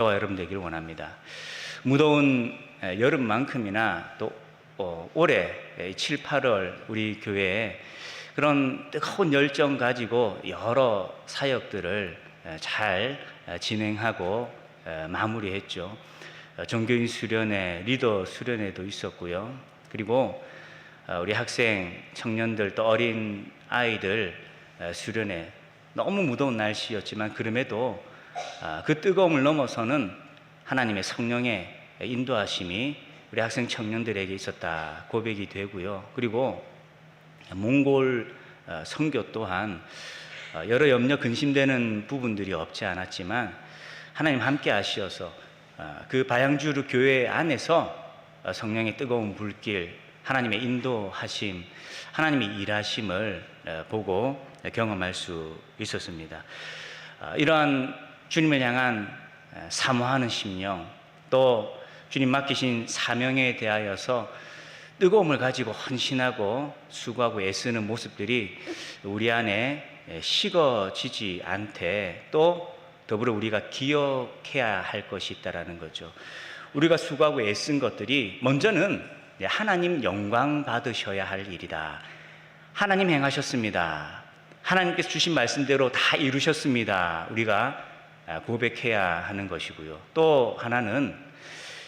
저와 여러분 되기를 원합니다. 무더운 여름만큼이나 또 올해 7, 8월 우리 교회에 그런 뜨거운 열정 가지고 여러 사역들을 잘 진행하고 마무리했죠. 종교인 수련회, 리더 수련회도 있었고요. 그리고 우리 학생, 청년들 또 어린 아이들 수련회, 너무 무더운 날씨였지만 그럼에도 그 뜨거움을 넘어서는 하나님의 성령의 인도하심이 우리 학생 청년들에게 있었다 고백이 되고요. 그리고 몽골 선교 또한 여러 염려 근심되는 부분들이 없지 않았지만 하나님 함께 하시어서 그 바양주르 교회 안에서 성령의 뜨거운 불길, 하나님의 인도하심, 하나님의 일하심을 보고 경험할 수 있었습니다. 이러한 주님을 향한 사모하는 심령, 또 주님 맡기신 사명에 대하여서 뜨거움을 가지고 헌신하고 수고하고 애쓰는 모습들이 우리 안에 식어지지 않되 또 더불어 우리가 기억해야 할 것이 있다는 거죠. 우리가 수고하고 애쓴 것들이 먼저는 하나님 영광 받으셔야 할 일이다. 하나님 행하셨습니다. 하나님께서 주신 말씀대로 다 이루셨습니다. 우리가 고백해야 하는 것이고요. 또 하나는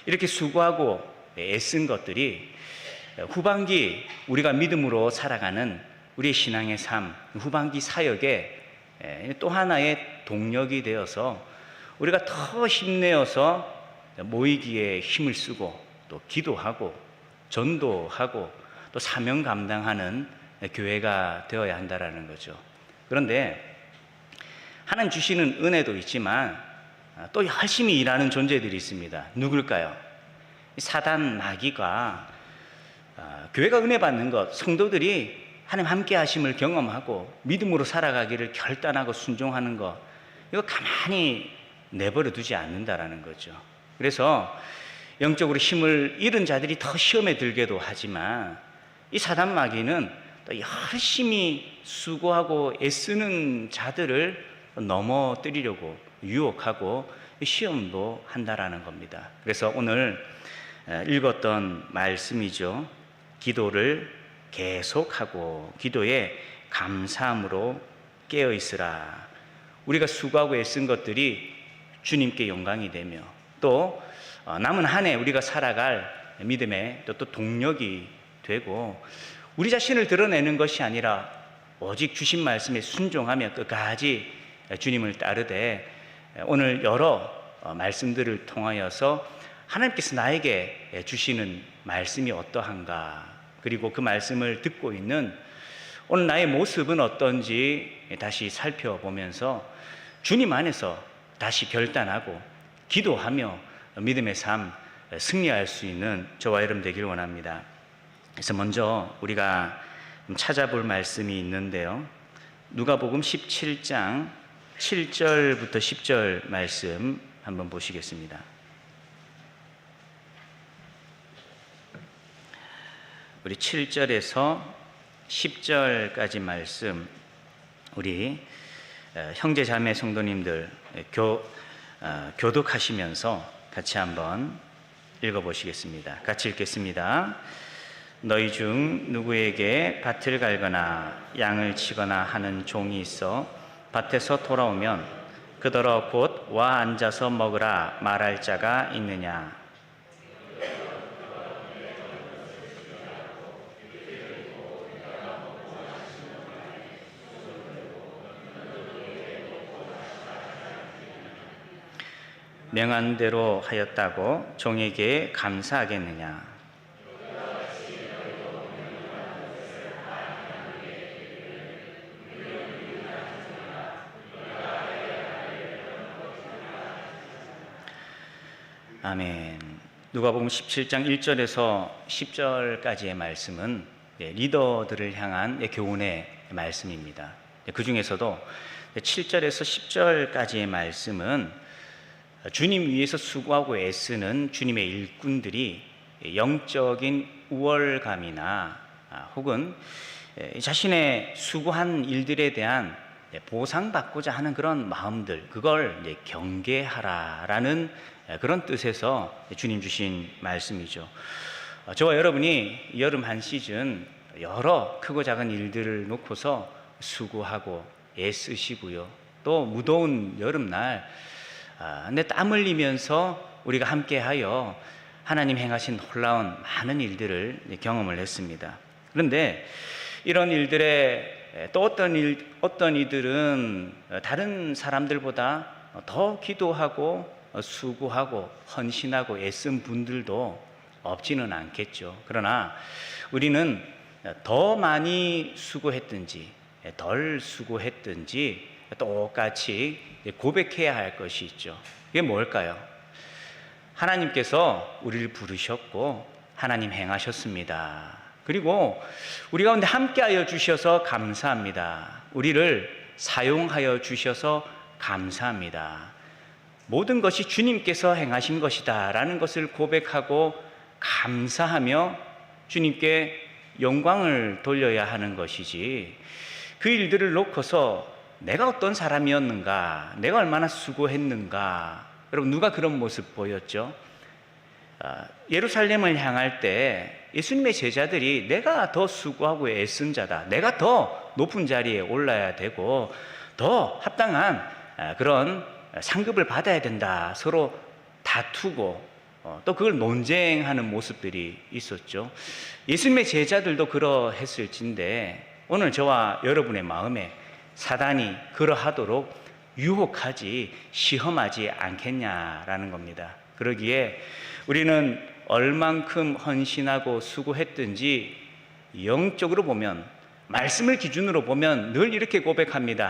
이렇게 수고하고 애쓴 것들이 후반기 우리가 믿음으로 살아가는 우리의 신앙의 삶, 후반기 사역에 또 하나의 동력이 되어서 우리가 더 힘내어서 모이기에 힘을 쓰고 또 기도하고 전도하고 또 사명 감당하는 교회가 되어야 한다는 거죠. 그런데 하나님 주시는 은혜도 있지만 또 열심히 일하는 존재들이 있습니다. 누굴까요? 사단 마귀가 교회가 은혜 받는 것, 성도들이 하나님 함께 하심을 경험하고 믿음으로 살아가기를 결단하고 순종하는 것, 이거 가만히 내버려 두지 않는다라는 거죠. 그래서 영적으로 힘을 잃은 자들이 더 시험에 들게도 하지만 이 사단 마귀는 또 열심히 수고하고 애쓰는 자들을 넘어뜨리려고 유혹하고 시험도 한다라는 겁니다. 그래서 오늘 읽었던 말씀이죠. 기도를 계속하고 기도에 감사함으로 깨어 있으라. 우리가 수고하고 애쓴 것들이 주님께 영광이 되며 또 남은 한 해 우리가 살아갈 믿음의 또 동력이 되고 우리 자신을 드러내는 것이 아니라 오직 주신 말씀에 순종하며 끝까지 주님을 따르되 오늘 여러 말씀들을 통하여서 하나님께서 나에게 주시는 말씀이 어떠한가, 그리고 그 말씀을 듣고 있는 오늘 나의 모습은 어떤지 다시 살펴보면서 주님 안에서 다시 결단하고 기도하며 믿음의 삶 승리할 수 있는 저와 여러분 되길 원합니다. 그래서 먼저 우리가 찾아볼 말씀이 있는데요. 누가복음 17장 7절부터 10절 말씀 한번 보시겠습니다. 우리 7절에서 10절까지 말씀 우리 형제 자매 성도님들 교독하시면서 같이 한번 읽어보시겠습니다. 같이 읽겠습니다. 너희 중 누구에게 밭을 갈거나 양을 치거나 하는 종이 있어 밭에서 돌아오면 그더러 곧 와 앉아서 먹으라 말할 자가 있느냐? 명한 대로 하였다고 종에게 감사하겠느냐? 아멘. 누가복음 17장 1절에서 10절까지의 말씀은 리더들을 향한 교훈의 말씀입니다. 그 중에서도 7절에서 10절까지의 말씀은 주님 위해서 수고하고 애쓰는 주님의 일꾼들이 영적인 우월감이나 혹은 자신의 수고한 일들에 대한 보상받고자 하는 그런 마음들, 그걸 이제 경계하라라는 그런 뜻에서 주님 주신 말씀이죠. 저와 여러분이 여름 한 시즌 여러 크고 작은 일들을 놓고서 수고하고 애쓰시고요. 또 무더운 여름날 근데 땀 흘리면서 우리가 함께하여 하나님 행하신 놀라운 많은 일들을 경험을 했습니다. 그런데 이런 일들에 또 어떤 이들은 다른 사람들보다 더 기도하고 수고하고 헌신하고 애쓴 분들도 없지는 않겠죠. 그러나 우리는 더 많이 수고했든지 덜 수고했든지 똑같이 고백해야 할 것이 있죠. 이게 뭘까요? 하나님께서 우리를 부르셨고 하나님 행하셨습니다. 그리고 우리 가운데 함께하여 주셔서 감사합니다. 우리를 사용하여 주셔서 감사합니다. 모든 것이 주님께서 행하신 것이다 라는 것을 고백하고 감사하며 주님께 영광을 돌려야 하는 것이지, 그 일들을 놓고서 내가 어떤 사람이었는가, 내가 얼마나 수고했는가. 여러분, 누가 그런 모습 보였죠? 예루살렘을 향할 때 예수님의 제자들이 내가 더 수고하고 애쓴 자다, 내가 더 높은 자리에 올라야 되고 더 합당한 그런 상급을 받아야 된다, 서로 다투고 또 그걸 논쟁하는 모습들이 있었죠. 예수님의 제자들도 그러했을진데 오늘 저와 여러분의 마음에 사단이 그러하도록 유혹하지, 시험하지 않겠냐라는 겁니다. 그러기에 우리는 얼만큼 헌신하고 수고했든지 영적으로 보면, 말씀을 기준으로 보면 늘 이렇게 고백합니다.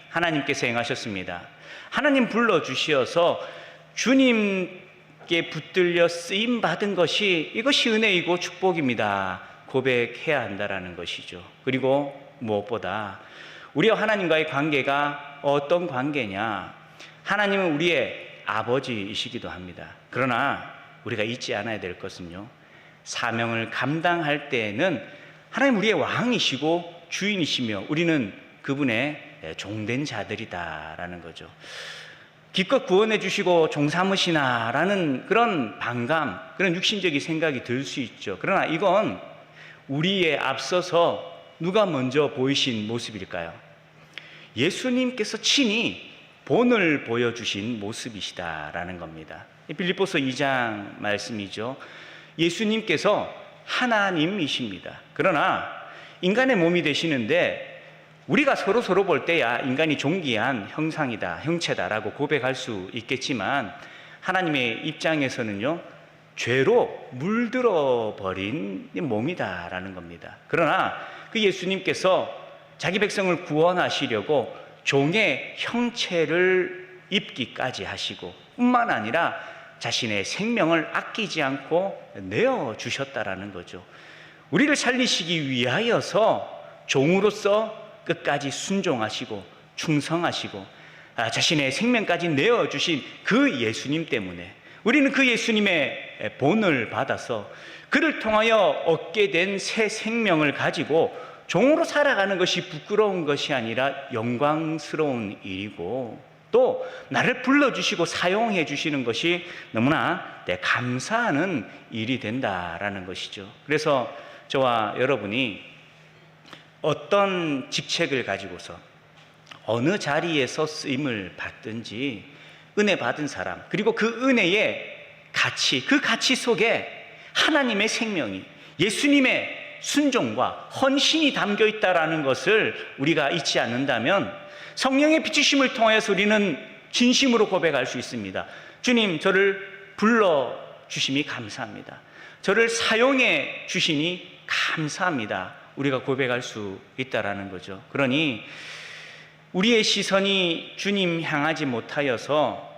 하나님께서 행하셨습니다. 하나님 불러주시어서 주님께 붙들려 쓰임받은 것이, 이것이 은혜이고 축복입니다. 고백해야 한다라는 것이죠. 그리고 무엇보다 우리와 하나님과의 관계가 어떤 관계냐? 하나님은 우리의 아버지이시기도 합니다. 그러나 우리가 잊지 않아야 될 것은요, 사명을 감당할 때에는 하나님 우리의 왕이시고 주인이시며 우리는 그분의 종된 자들이다라는 거죠. 기껏 구원해 주시고 종 삼으시나라는 그런 반감, 그런 육신적인 생각이 들 수 있죠. 그러나 이건 우리에 앞서서 누가 먼저 보이신 모습일까요? 예수님께서 친히 본을 보여주신 모습이시다라는 겁니다. 빌립보서 2장 말씀이죠. 예수님께서 하나님이십니다. 그러나 인간의 몸이 되시는데 우리가 서로 볼 때야 인간이 존귀한 형상이다, 형체다라고 고백할 수 있겠지만 하나님의 입장에서는요, 죄로 물들어 버린 몸이다라는 겁니다. 그러나 그 예수님께서 자기 백성을 구원하시려고 종의 형체를 입기까지 하시고 뿐만 아니라 자신의 생명을 아끼지 않고 내어주셨다라는 거죠. 우리를 살리시기 위하여서 종으로서 끝까지 순종하시고 충성하시고 자신의 생명까지 내어주신 그 예수님 때문에 우리는 그 예수님의 본을 받아서 그를 통하여 얻게 된 새 생명을 가지고 종으로 살아가는 것이 부끄러운 것이 아니라 영광스러운 일이고, 또 나를 불러주시고 사용해 주시는 것이 너무나 감사하는 일이 된다라는 것이죠. 그래서 저와 여러분이 어떤 직책을 가지고서 어느 자리에서 쓰임을 받든지 은혜 받은 사람, 그리고 그 은혜의 가치, 그 가치 속에 하나님의 생명이, 예수님의 순종과 헌신이 담겨 있다라는 것을 우리가 잊지 않는다면 성령의 비추심을 통해서 우리는 진심으로 고백할 수 있습니다. 주님, 저를 불러주심이 감사합니다. 저를 사용해 주시니 감사합니다. 우리가 고백할 수 있다라는 거죠. 그러니 우리의 시선이 주님 향하지 못하여서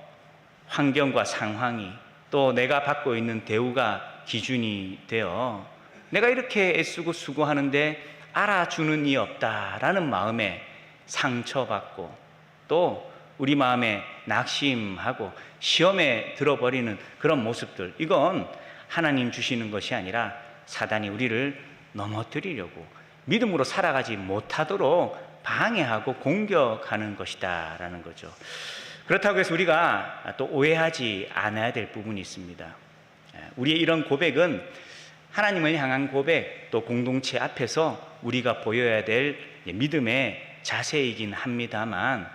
환경과 상황이, 또 내가 받고 있는 대우가 기준이 되어 내가 이렇게 애쓰고 수고하는데 알아주는 이 없다라는 마음에 상처받고 또 우리 마음에 낙심하고 시험에 들어버리는 그런 모습들, 이건 하나님 주시는 것이 아니라 사단이 우리를 넘어뜨리려고, 믿음으로 살아가지 못하도록 방해하고 공격하는 것이다라는 거죠. 그렇다고 해서 우리가 또 오해하지 않아야 될 부분이 있습니다. 우리의 이런 고백은 하나님을 향한 고백, 또 공동체 앞에서 우리가 보여야 될 믿음의 자세이긴 합니다만,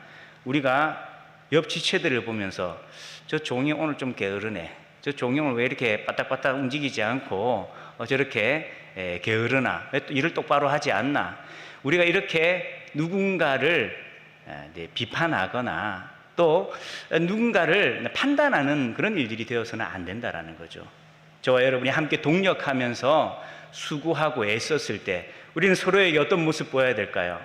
우리가 옆 지체들을 보면서 저 종이 오늘 좀 게으르네, 저 종이 오늘 왜 이렇게 빠딱빠딱 움직이지 않고 저렇게 게으르나, 왜 또 일을 똑바로 하지 않나, 우리가 이렇게 누군가를 비판하거나 또 누군가를 판단하는 그런 일들이 되어서는 안 된다라는 거죠. 저와 여러분이 함께 동력하면서 수고하고 애썼을 때 우리는 서로에게 어떤 모습 보여야 될까요?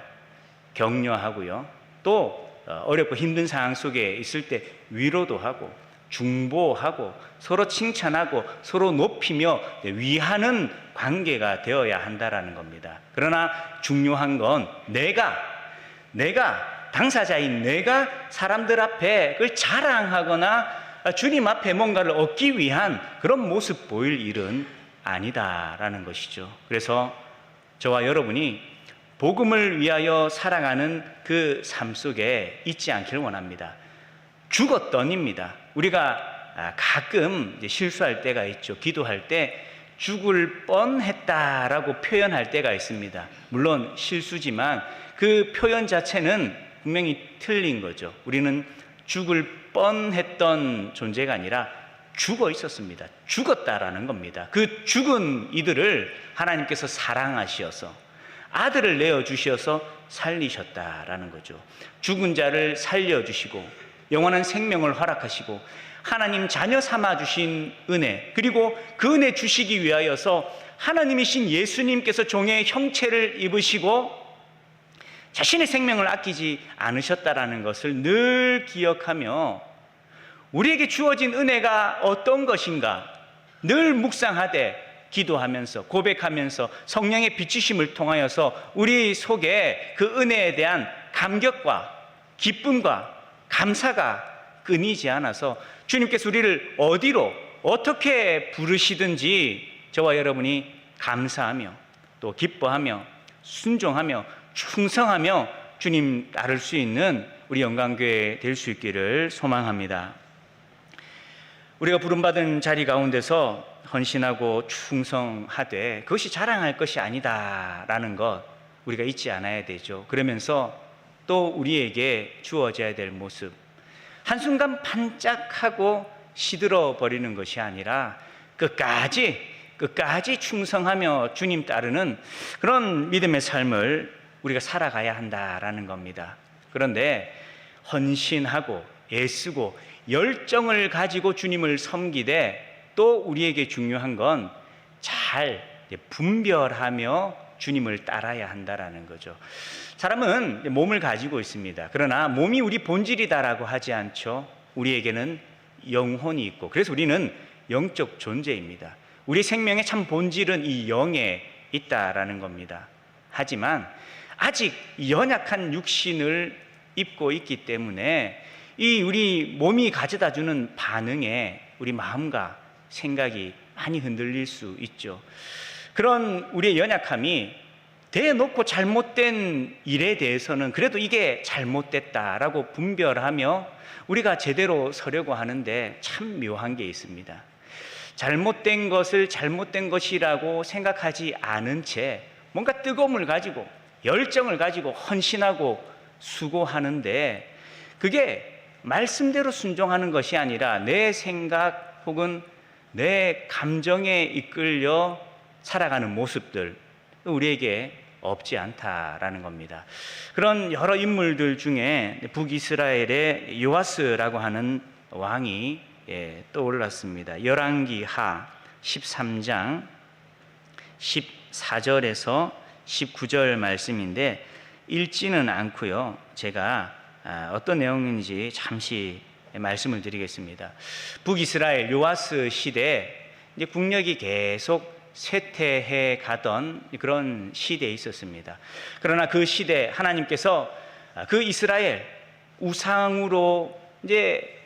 격려하고요, 또 어렵고 힘든 상황 속에 있을 때 위로도 하고 중보하고 서로 칭찬하고 서로 높이며 위하는 관계가 되어야 한다라는 겁니다. 그러나 중요한 건 내가 당사자인 내가 사람들 앞에 그걸 자랑하거나 주님 앞에 뭔가를 얻기 위한 그런 모습 보일 일은 아니다라는 것이죠. 그래서 저와 여러분이 복음을 위하여 살아가는 그 삶 속에 있지 않기를 원합니다. 죽었더니입니다. 우리가 가끔 실수할 때가 있죠. 기도할 때 죽을 뻔했다라고 표현할 때가 있습니다. 물론 실수지만 그 표현 자체는 분명히 틀린 거죠. 우리는 죽을 뻔했던 존재가 아니라 죽어 있었습니다. 죽었다라는 겁니다. 그 죽은 이들을 하나님께서 사랑하시어서 아들을 내어주셔서 살리셨다라는 거죠. 죽은 자를 살려주시고 영원한 생명을 허락하시고 하나님 자녀 삼아주신 은혜, 그리고 그 은혜 주시기 위하여서 하나님이신 예수님께서 종의 형체를 입으시고 자신의 생명을 아끼지 않으셨다라는 것을 늘 기억하며 우리에게 주어진 은혜가 어떤 것인가 늘 묵상하되 기도하면서 고백하면서 성령의 비추심을 통하여서 우리 속에 그 은혜에 대한 감격과 기쁨과 감사가 끊이지 않아서 주님께서 우리를 어디로 어떻게 부르시든지 저와 여러분이 감사하며 또 기뻐하며 순종하며 충성하며 주님 따를 수 있는 우리 영광교회 될 수 있기를 소망합니다. 우리가 부름받은 자리 가운데서 헌신하고 충성하되 그것이 자랑할 것이 아니다라는 것 우리가 잊지 않아야 되죠. 그러면서 또 우리에게 주어져야 될 모습, 한순간 반짝하고 시들어 버리는 것이 아니라 끝까지 충성하며 주님 따르는 그런 믿음의 삶을 우리가 살아가야 한다라는 겁니다. 그런데 헌신하고 애쓰고 열정을 가지고 주님을 섬기되 또 우리에게 중요한 건 잘 분별하며 주님을 따라야 한다라는 거죠. 사람은 몸을 가지고 있습니다. 그러나 몸이 우리 본질이다라고 하지 않죠. 우리에게는 영혼이 있고 그래서 우리는 영적 존재입니다. 우리 생명의 참 본질은 이 영에 있다라는 겁니다. 하지만 아직 연약한 육신을 입고 있기 때문에 이 우리 몸이 가져다주는 반응에 우리 마음과 생각이 많이 흔들릴 수 있죠. 그런 우리의 연약함이 대놓고 잘못된 일에 대해서는 그래도 이게 잘못됐다라고 분별하며 우리가 제대로 서려고 하는데 참 묘한 게 있습니다. 잘못된 것을 잘못된 것이라고 생각하지 않은 채 뭔가 뜨거움을 가지고 열정을 가지고 헌신하고 수고하는데 그게 말씀대로 순종하는 것이 아니라 내 생각 혹은 내 감정에 이끌려 살아가는 모습들 우리에게 없지 않다라는 겁니다. 그런 여러 인물들 중에 북이스라엘의 요아스라고 하는 왕이 떠올랐습니다. 열왕기하 13장 14절에서 19절 말씀인데 읽지는 않고요. 제가 어떤 내용인지 잠시 말씀을 드리겠습니다. 북이스라엘 요아스 시대에 이제 국력이 계속 쇠퇴해 가던 그런 시대에 있었습니다. 그러나 그 시대 하나님께서 그 이스라엘 우상으로 이제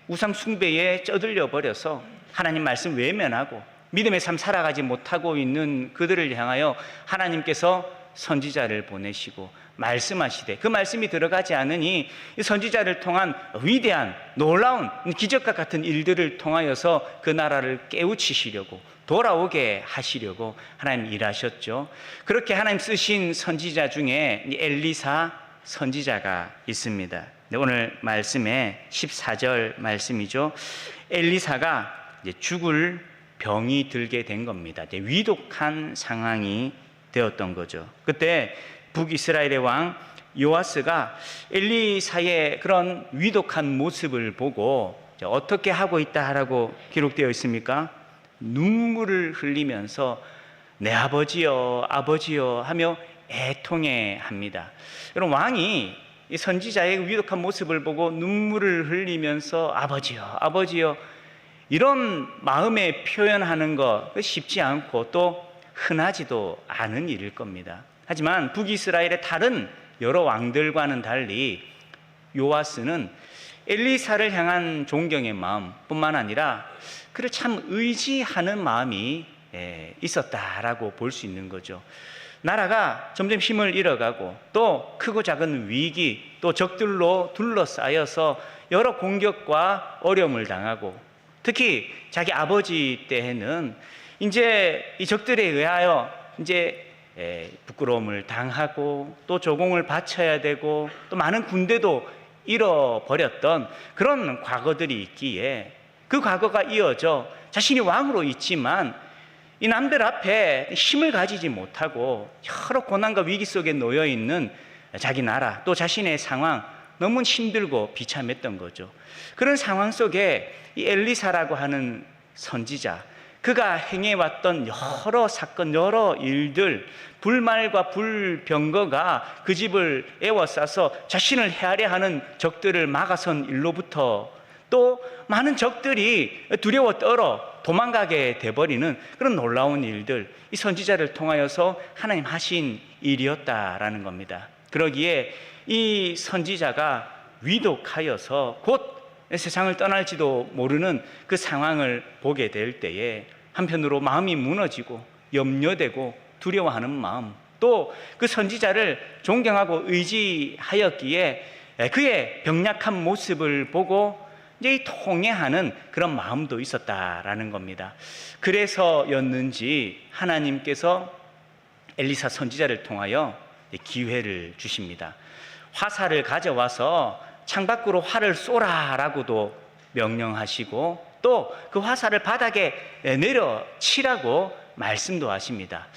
우상 숭배에 쩌들려 버려서 하나님 말씀 외면하고 믿음의 삶 살아가지 못하고 있는 그들을 향하여 하나님께서 선지자를 보내시고 말씀하시되 그 말씀이 들어가지 않으니 이 선지자를 통한 위대한 놀라운 기적과 같은 일들을 통하여서 그 나라를 깨우치시려고 돌아오게 하시려고 하나님 일하셨죠. 그렇게 하나님 쓰신 선지자 중에 엘리사 선지자가 있습니다. 오늘 말씀에 14절 말씀이죠. 엘리사가 이제 죽을 병이 들게 된 겁니다. 이제 위독한 상황이 되었던 거죠. 그때 북이스라엘의 왕 요아스가 엘리사의 그런 위독한 모습을 보고 어떻게 하고 있다라고 기록되어 있습니까? 눈물을 흘리면서 내 아버지여 아버지여 하며 애통해합니다. 여러분, 왕이 이 선지자의 위독한 모습을 보고 눈물을 흘리면서 아버지여 아버지여 이런 마음에 표현하는 거 쉽지 않고 또 흔하지도 않은 일일 겁니다. 하지만 북이스라엘의 다른 여러 왕들과는 달리 요아스는 엘리사를 향한 존경의 마음뿐만 아니라 그를 참 의지하는 마음이 있었다라고 볼 수 있는 거죠. 나라가 점점 힘을 잃어가고 또 크고 작은 위기 또 적들로 둘러싸여서 여러 공격과 어려움을 당하고 특히 자기 아버지 때에는 이제 이 적들에 의하여 이제 부끄러움을 당하고 또 조공을 바쳐야 되고 또 많은 군대도 잃어버렸던 그런 과거들이 있기에 그 과거가 이어져 자신이 왕으로 있지만 이 남들 앞에 힘을 가지지 못하고 여러 고난과 위기 속에 놓여 있는 자기 나라 또 자신의 상황 너무 힘들고 비참했던 거죠. 그런 상황 속에 이 엘리사라고 하는 선지자, 그가 행해왔던 여러 사건, 여러 일들, 불말과 불병거가 그 집을 에워싸서 자신을 헤아려 하는 적들을 막아선 일로부터 또 많은 적들이 두려워 떨어 도망가게 돼버리는 그런 놀라운 일들, 이 선지자를 통하여서 하나님 하신 일이었다라는 겁니다. 그러기에 이 선지자가 위독하여서 곧 세상을 떠날지도 모르는 그 상황을 보게 될 때에 한편으로 마음이 무너지고 염려되고 두려워하는 마음, 또 그 선지자를 존경하고 의지하였기에 그의 병약한 모습을 보고 이제 통회하는 그런 마음도 있었다라는 겁니다. 그래서였는지 하나님께서 엘리사 선지자를 통하여 기회를 주십니다. 화살을 가져와서 창밖으로 활을 쏘라라고도 명령하시고 또 그 화살을 바닥에 내려치라고 말씀도 하십니다.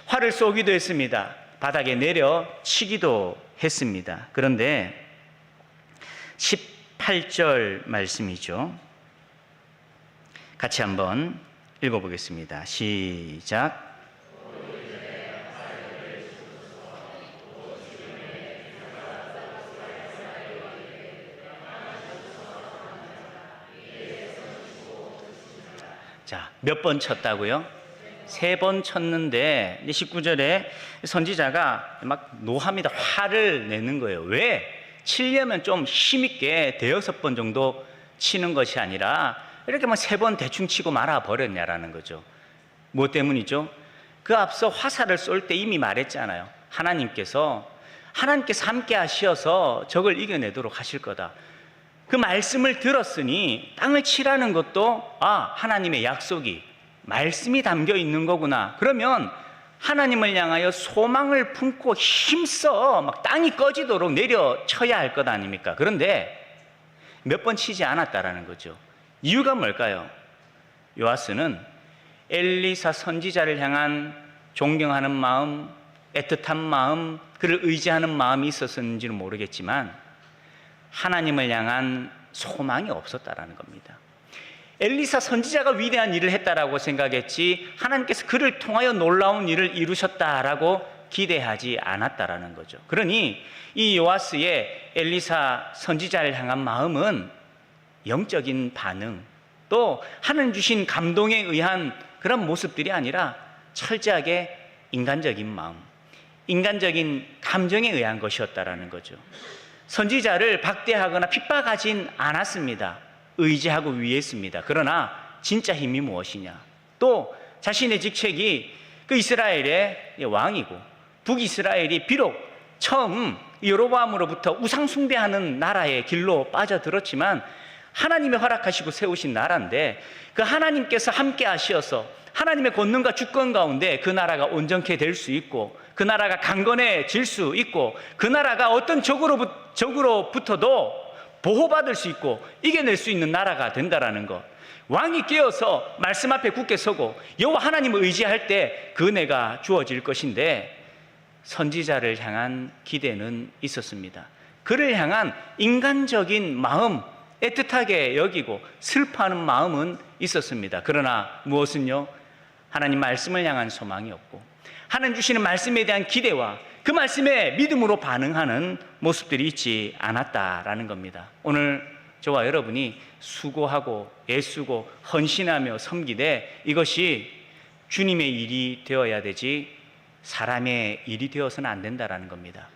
활을 쏘기도 했습니다. 바닥에 내려치기도 했습니다. 그런데 18절 말씀이죠. 같이 한번 읽어보겠습니다. 시작. 자, 몇 번 쳤다고요? 3번 쳤는데 19절에 선지자가 막 노합니다. 화를 내는 거예요. 왜? 치려면 좀 힘있게 5-6번 정도 치는 것이 아니라 이렇게 막 3번 대충 치고 말아버렸냐라는 거죠. 뭐 때문이죠? 그 앞서 화살을 쏠 때 이미 말했잖아요. 하나님께서 함께 하시어서 적을 이겨내도록 하실 거다. 그 말씀을 들었으니 땅을 치라는 것도 하나님의 약속이 말씀이 담겨 있는 거구나. 그러면 하나님을 향하여 소망을 품고 힘써 막 땅이 꺼지도록 내려쳐야 할 것 아닙니까? 그런데 몇 번 치지 않았다라는 거죠. 이유가 뭘까요? 요아스는 엘리사 선지자를 향한 존경하는 마음, 애틋한 마음, 그를 의지하는 마음이 있었는지는 모르겠지만 하나님을 향한 소망이 없었다라는 겁니다. 엘리사 선지자가 위대한 일을 했다라고 생각했지 하나님께서 그를 통하여 놀라운 일을 이루셨다라고 기대하지 않았다라는 거죠. 그러니 이 요아스의 엘리사 선지자를 향한 마음은 영적인 반응, 또 하나님 주신 감동에 의한 그런 모습들이 아니라 철저하게 인간적인 마음, 인간적인 감정에 의한 것이었다라는 거죠. 선지자를 박대하거나 핍박하진 않았습니다. 의지하고 위했습니다. 그러나 진짜 힘이 무엇이냐? 또 자신의 직책이 그 이스라엘의 왕이고 북이스라엘이 비록 처음 여로보암으로부터 우상 숭배하는 나라의 길로 빠져들었지만 하나님이 허락하시고 세우신 나라인데, 그 하나님께서 함께 하시어서 하나님의 권능과 주권 가운데 그 나라가 온전케 될 수 있고, 그 나라가 강건해질 수 있고, 그 나라가 어떤 적으로부터도 보호받을 수 있고 이겨낼 수 있는 나라가 된다라는 것. 왕이 깨어서 말씀 앞에 굳게 서고 여호와 하나님을 의지할 때 그 은혜가 주어질 것인데, 선지자를 향한 기대는 있었습니다. 그를 향한 인간적인 마음, 애틋하게 여기고 슬퍼하는 마음은 있었습니다. 그러나 무엇은요? 하나님 말씀을 향한 소망이 없고, 하나님 주시는 말씀에 대한 기대와 그 말씀에 믿음으로 반응하는 모습들이 있지 않았다라는 겁니다. 오늘 저와 여러분이 수고하고 애쓰고 헌신하며 섬기되 이것이 주님의 일이 되어야 되지 사람의 일이 되어서는 안 된다라는 겁니다.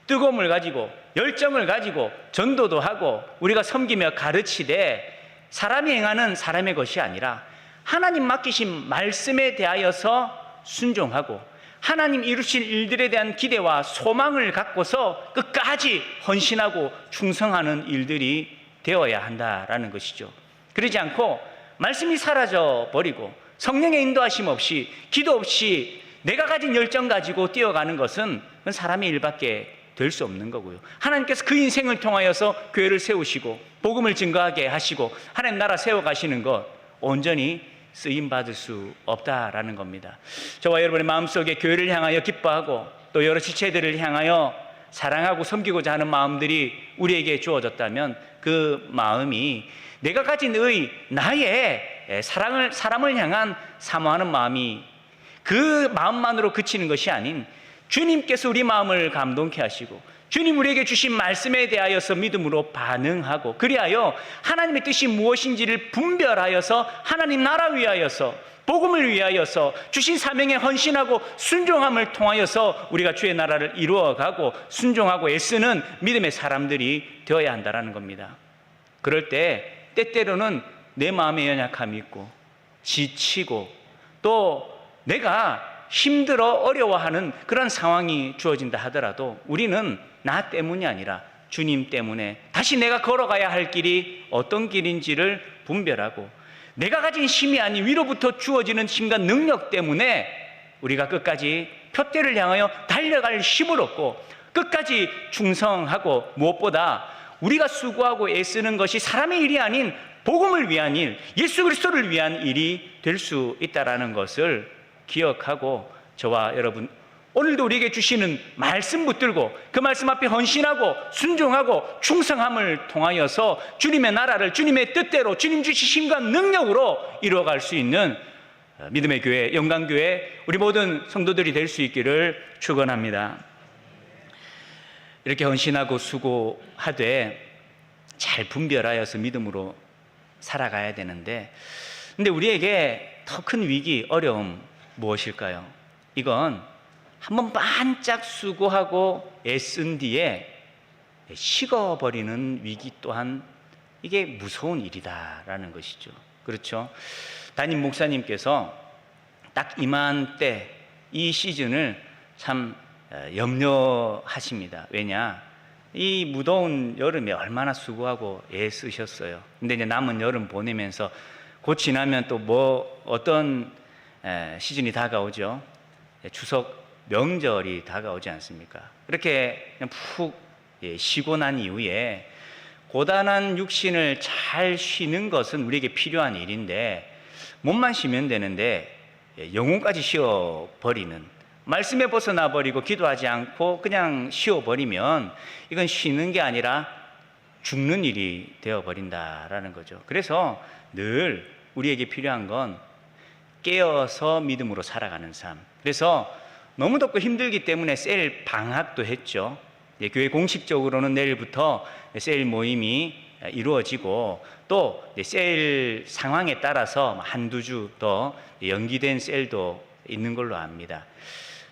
뜨거움을 가지고 열정을 가지고 전도도 하고 우리가 섬기며 가르치되 사람이 행하는 사람의 것이 아니라 하나님 맡기신 말씀에 대하여서 순종하고 하나님 이루신 일들에 대한 기대와 소망을 갖고서 끝까지 헌신하고 충성하는 일들이 되어야 한다라는 것이죠. 그러지 않고 말씀이 사라져 버리고 성령의 인도하심 없이 기도 없이 내가 가진 열정 가지고 뛰어가는 것은 그건 사람의 일밖에 될 수 없는 거고요. 하나님께서 그 인생을 통하여서 교회를 세우시고 복음을 증거하게 하시고 하나님 나라 세워가시는 것 온전히 쓰임받을 수 없다라는 겁니다. 저와 여러분의 마음속에 교회를 향하여 기뻐하고 또 여러 지체들을 향하여 사랑하고 섬기고자 하는 마음들이 우리에게 주어졌다면 그 마음이 내가 가진 나의 사람을 향한 사모하는 마음이 그 마음만으로 그치는 것이 아닌 주님께서 우리 마음을 감동케 하시고 주님 우리에게 주신 말씀에 대하여서 믿음으로 반응하고 그리하여 하나님의 뜻이 무엇인지를 분별하여서 하나님 나라 위하여서 복음을 위하여서 주신 사명에 헌신하고 순종함을 통하여서 우리가 주의 나라를 이루어가고 순종하고 애쓰는 믿음의 사람들이 되어야 한다는 겁니다. 그럴 때 때때로는 내 마음의 연약함이 있고 지치고 또 내가 힘들어 어려워하는 그런 상황이 주어진다 하더라도 우리는 나 때문이 아니라 주님 때문에 다시 내가 걸어가야 할 길이 어떤 길인지를 분별하고 내가 가진 힘이 아닌 위로부터 주어지는 힘과 능력 때문에 우리가 끝까지 표대를 향하여 달려갈 힘을 얻고 끝까지 충성하고 무엇보다 우리가 수고하고 애쓰는 것이 사람의 일이 아닌 복음을 위한 일, 예수 그리스도를 위한 일이 될 수 있다는 것을 기억하고 저와 여러분 오늘도 우리에게 주시는 말씀 붙들고 그 말씀 앞에 헌신하고 순종하고 충성함을 통하여서 주님의 나라를 주님의 뜻대로 주님 주신 힘과 능력으로 이루어갈 수 있는 믿음의 교회, 영광교회 우리 모든 성도들이 될 수 있기를 축원합니다. 이렇게 헌신하고 수고하되 잘 분별하여서 믿음으로 살아가야 되는데 근데 우리에게 더 큰 위기, 어려움 무엇일까요? 이건 한번 반짝 수고하고 애쓴 뒤에 식어버리는 위기 또한 이게 무서운 일이다라는 것이죠. 그렇죠? 담임 목사님께서 딱 이맘때 이 시즌을 참 염려하십니다. 왜냐? 이 무더운 여름에 얼마나 수고하고 애쓰셨어요. 근데 이제 남은 여름 보내면서 곧 지나면 또 뭐 어떤 시즌이 다가오죠. 추석 명절이 다가오지 않습니까? 이렇게 그냥 푹 쉬고 난 이후에 고단한 육신을 잘 쉬는 것은 우리에게 필요한 일인데 몸만 쉬면 되는데 영혼까지 쉬어버리는 말씀에 벗어나 버리고 기도하지 않고 그냥 쉬어버리면 이건 쉬는 게 아니라 죽는 일이 되어버린다라는 거죠. 그래서 늘 우리에게 필요한 건 깨어서 믿음으로 살아가는 삶. 그래서 너무 덥고 힘들기 때문에 셀 방학도 했죠. 교회 공식적으로는 내일부터 셀 모임이 이루어지고 또 셀 상황에 따라서 한두 주 더 연기된 셀도 있는 걸로 압니다.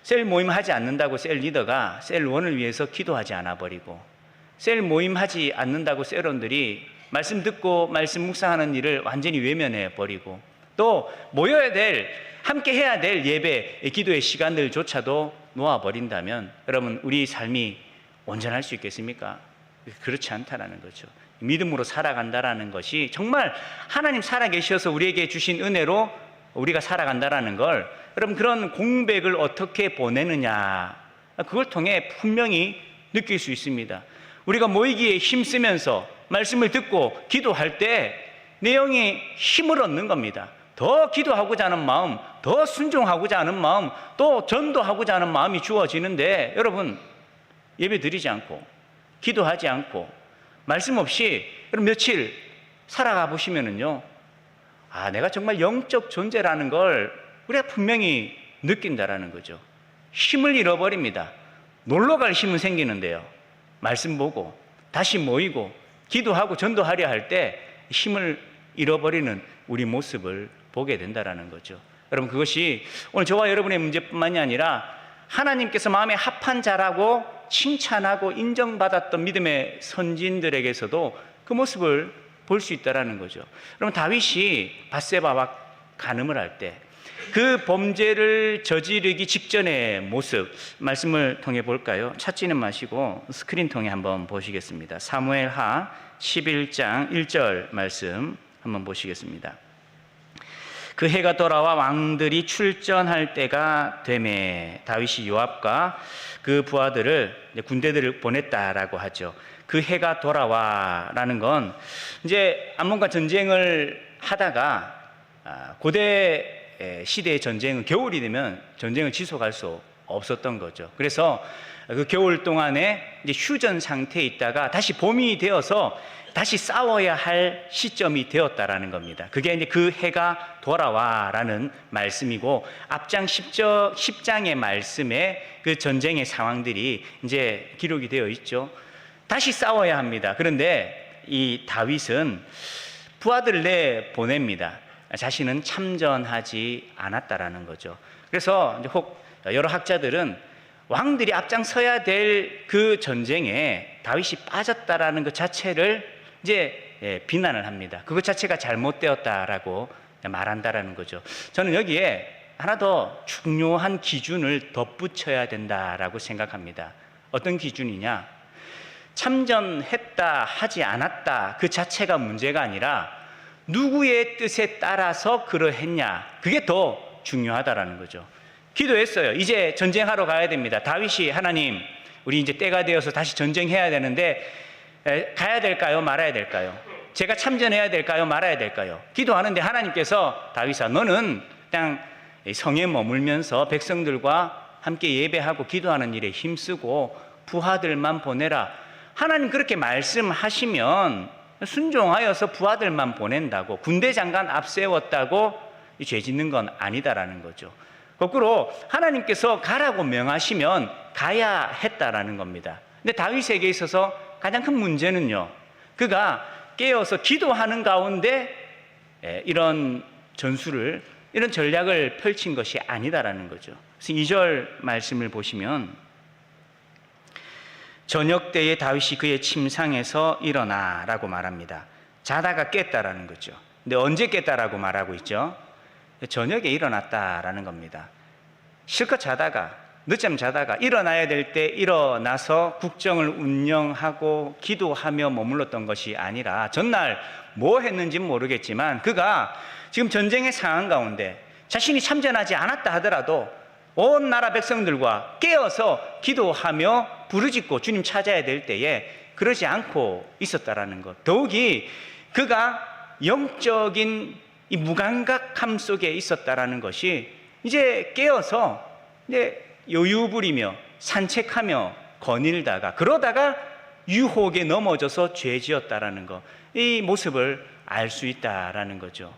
셀 모임 하지 않는다고 셀 리더가 셀원을 위해서 기도하지 않아 버리고 셀 모임 하지 않는다고 셀원들이 말씀 듣고 말씀 묵상하는 일을 완전히 외면해 버리고 또 모여야 될, 함께 해야 될 예배, 기도의 시간들조차도 놓아버린다면 여러분 우리 삶이 온전할 수 있겠습니까? 그렇지 않다라는 거죠. 믿음으로 살아간다라는 것이 정말 하나님 살아계셔서 우리에게 주신 은혜로 우리가 살아간다라는 걸, 여러분 그런 공백을 어떻게 보내느냐, 그걸 통해 분명히 느낄 수 있습니다. 우리가 모이기에 힘쓰면서 말씀을 듣고 기도할 때 내 영이 힘을 얻는 겁니다. 더 기도하고자 하는 마음, 더 순종하고자 하는 마음, 또 전도하고자 하는 마음이 주어지는데, 여러분 예배 드리지 않고 기도하지 않고 말씀 없이 여러분 며칠 살아가 보시면은요, 내가 정말 영적 존재라는 걸 우리가 분명히 느낀다라는 거죠. 힘을 잃어버립니다. 놀러 갈 힘은 생기는데요, 말씀 보고 다시 모이고 기도하고 전도하려 할 때 힘을 잃어버리는 우리 모습을 보게 된다라는 거죠. 여러분 그것이 오늘 저와 여러분의 문제뿐만이 아니라 하나님께서 마음에 합한 자라고 칭찬하고 인정받았던 믿음의 선진들에게서도 그 모습을 볼 수 있다라는 거죠. 여러분 다윗이 밧세바와 간음을 할 때 그 범죄를 저지르기 직전의 모습, 말씀을 통해 볼까요? 찾지는 마시고 스크린 통해 한번 보시겠습니다. 사무엘하 11장 1절 말씀 한번 보시겠습니다. 그 해가 돌아와 왕들이 출전할 때가 되매 다윗이 요압과 그 부하들을, 군대들을 보냈다라고 하죠. 그 해가 돌아와라는 건 이제 암몬과 전쟁을 하다가 고대 시대의 전쟁은 겨울이 되면 전쟁을 지속할 수 없었던 거죠. 그래서 그 겨울 동안에 이제 휴전 상태에 있다가 다시 봄이 되어서 다시 싸워야 할 시점이 되었다라는 겁니다. 그게 이제 그 해가 돌아와라는 말씀이고, 앞장 10장의 말씀에 그 전쟁의 상황들이 이제 기록이 되어 있죠. 다시 싸워야 합니다. 그런데 이 다윗은 부하들을 내보냅니다. 자신은 참전하지 않았다라는 거죠. 그래서 이제 혹 여러 학자들은 왕들이 앞장서야 될 그 전쟁에 다윗이 빠졌다라는 것 자체를 이제 비난을 합니다. 그것 자체가 잘못되었다라고 말한다라는 거죠. 저는 여기에 하나 더 중요한 기준을 덧붙여야 된다라고 생각합니다. 어떤 기준이냐? 참전했다 하지 않았다 그 자체가 문제가 아니라 누구의 뜻에 따라서 그러했냐, 그게 더 중요하다라는 거죠. 기도했어요. 이제 전쟁하러 가야 됩니다. 다윗이 하나님, 우리 이제 때가 되어서 다시 전쟁해야 되는데 가야 될까요? 말아야 될까요? 제가 참전해야 될까요? 말아야 될까요? 기도하는데 하나님께서 다윗아, 너는 그냥 성에 머물면서 백성들과 함께 예배하고 기도하는 일에 힘쓰고 부하들만 보내라. 하나님 그렇게 말씀하시면 순종하여서 부하들만 보낸다고, 군대 장관 앞세웠다고 죄 짓는 건 아니다라는 거죠. 거꾸로 하나님께서 가라고 명하시면 가야 했다라는 겁니다. 근데 다윗에게 있어서 가장 큰 문제는요, 그가 깨어서 기도하는 가운데 이런 전술을, 이런 전략을 펼친 것이 아니다라는 거죠. 그래서 2절 말씀을 보시면 저녁 때에 다윗이 그의 침상에서 일어나라고 말합니다. 자다가 깼다라는 거죠. 근데 언제 깼다라고 말하고 있죠? 저녁에 일어났다라는 겁니다. 실컷 자다가, 늦잠 자다가 일어나야 될 때 일어나서 국정을 운영하고 기도하며 머물렀던 것이 아니라, 전날 뭐 했는지는 모르겠지만 그가 지금 전쟁의 상황 가운데 자신이 참전하지 않았다 하더라도 온 나라 백성들과 깨어서 기도하며 부르짖고 주님 찾아야 될 때에 그러지 않고 있었다라는 것. 더욱이 그가 영적인 이 무감각함 속에 있었다라는 것이 이제 깨어서 이제 여유 부리며 산책하며 거닐다가, 그러다가 유혹에 넘어져서 죄 지었다라는 것, 이 모습을 알 수 있다라는 거죠.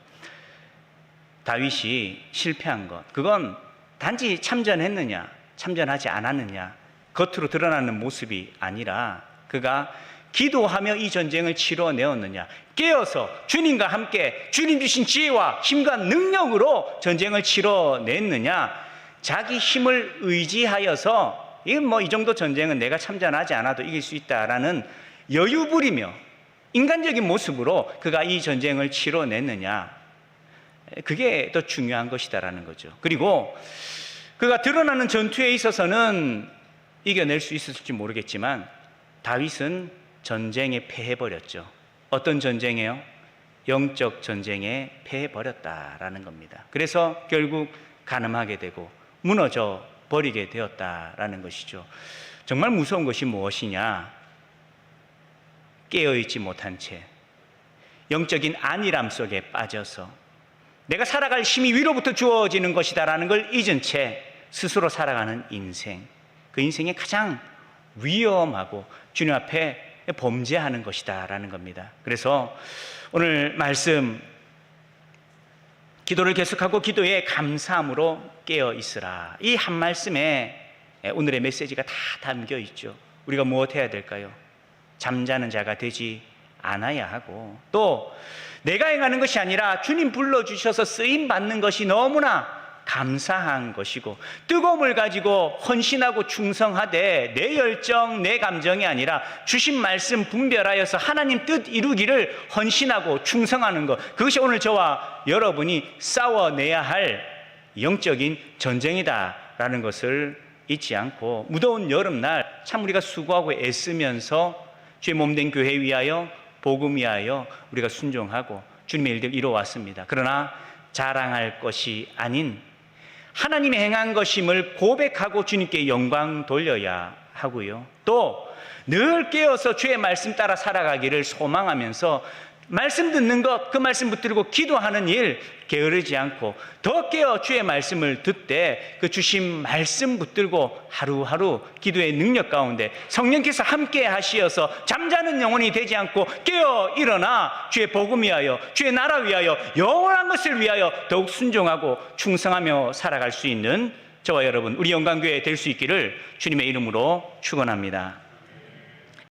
다윗이 실패한 것, 그건 단지 참전했느냐 참전하지 않았느냐 겉으로 드러나는 모습이 아니라 그가 기도하며 이 전쟁을 치러내었느냐, 깨어서 주님과 함께 주님 주신 지혜와 힘과 능력으로 전쟁을 치러냈느냐, 자기 힘을 의지하여서 이 정도 전쟁은 내가 참전하지 않아도 이길 수 있다라는 여유 부리며 인간적인 모습으로 그가 이 전쟁을 치러냈느냐, 그게 더 중요한 것이다라는 거죠. 그리고 그가 드러나는 전투에 있어서는 이겨낼 수 있었을지 모르겠지만 다윗은 전쟁에 패해버렸죠. 어떤 전쟁이에요? 영적 전쟁에 패해버렸다라는 겁니다. 그래서 결국 간음하게 되고 무너져 버리게 되었다라는 것이죠. 정말 무서운 것이 무엇이냐? 깨어있지 못한 채 영적인 안일함 속에 빠져서 내가 살아갈 힘이 위로부터 주어지는 것이다라는 걸 잊은 채 스스로 살아가는 인생, 그 인생의 가장 위험하고 주님 앞에 범죄하는 것이다라는 겁니다. 그래서 오늘 말씀, 기도를 계속하고 기도에 감사함으로 깨어 있으라, 이 한 말씀에 오늘의 메시지가 다 담겨 있죠. 우리가 무엇해야 될까요? 잠자는 자가 되지 않아야 하고, 또 내가 행하는 것이 아니라 주님 불러주셔서 쓰임받는 것이 너무나 감사한 것이고, 뜨거움을 가지고 헌신하고 충성하되 내 열정, 내 감정이 아니라 주신 말씀 분별하여서 하나님 뜻 이루기를 헌신하고 충성하는 것, 그것이 오늘 저와 여러분이 싸워내야 할 영적인 전쟁이다라는 것을 잊지 않고, 무더운 여름날 참 우리가 수고하고 애쓰면서 주의 몸된 교회 위하여, 복음 위하여 우리가 순종하고 주님의 일들 이루어왔습니다. 그러나 자랑할 것이 아닌 하나님이 행한 것임을 고백하고 주님께 영광 돌려야 하고요. 또 늘 깨어서 주의 말씀 따라 살아가기를 소망하면서 말씀 듣는 것, 그 말씀 붙들고 기도하는 일 게으르지 않고 더 깨어 주의 말씀을 듣되 그 주신 말씀 붙들고 하루하루 기도의 능력 가운데 성령께서 함께 하시어서 잠자는 영혼이 되지 않고 깨어 일어나 주의 복음 위하여, 주의 나라 위하여, 영원한 것을 위하여 더욱 순종하고 충성하며 살아갈 수 있는 저와 여러분, 우리 영광교회 될 수 있기를 주님의 이름으로 축원합니다.